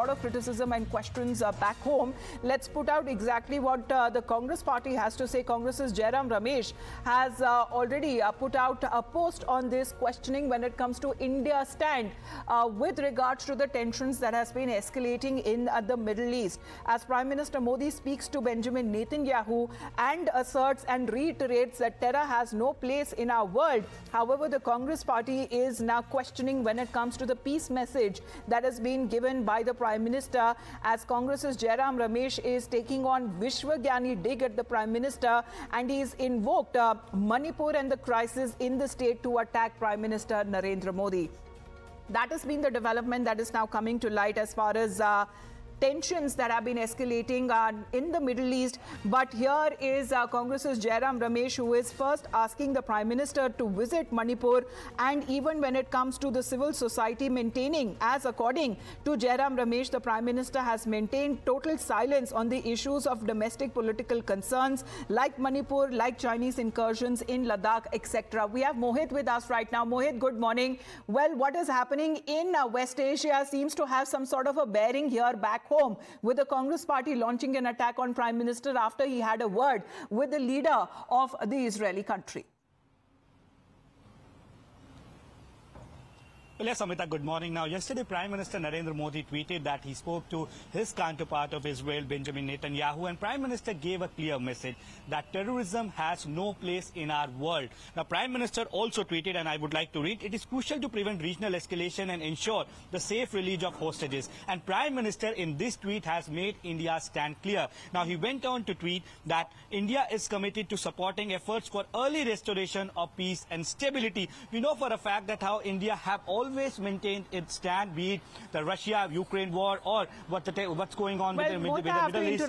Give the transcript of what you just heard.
lot of criticism and questions back home. Let's put out exactly what the Congress party has to say. Congress's Jairam Ramesh has already put out a post on this, questioning when it comes to India's stand with regards to the tensions that has been escalating in the Middle East. As Prime Minister Modi speaks to Benjamin Netanyahu and asserts and reiterates that terror has no place in our world. However, the Congress party is now questioning when it comes to the peace message that has been given by the Prime Minister, as Congress's Jairam Ramesh is taking on Vishwagyani dig at the Prime Minister, and he's invoked Manipur and the crisis in the state to attack Prime Minister Narendra Modi. That has been the development that is now coming to light as far as tensions that have been escalating in the Middle East. But here is Congress's Jairam Ramesh, who is first asking the Prime Minister to visit Manipur, and even when it comes to the civil society maintaining, as according to Jairam Ramesh, the Prime Minister has maintained total silence on the issues of domestic political concerns like Manipur, like Chinese incursions in Ladakh, etc. We have Mohit with us right now. Mohit, good morning. Well, what is happening in West Asia seems to have some sort of a bearing here back home, with the Congress party launching an attack on Prime Minister after he had a word with the leader of the Israeli country. Well, yes, Amita, good morning. Now, yesterday, Prime Minister Narendra Modi tweeted that he spoke to his counterpart of Israel, Benjamin Netanyahu, and Prime Minister gave a clear message that terrorism has no place in our world. Now, Prime Minister also tweeted, and I would like to read, "It is crucial to prevent regional escalation and ensure the safe release of hostages." And Prime Minister in this tweet has made India's stand clear. Now, he went on to tweet that India is committed to supporting efforts for early restoration of peace and stability. We know for a fact that how India have always maintained its stand, be it the Russia-Ukraine war or what's going on with the Middle East.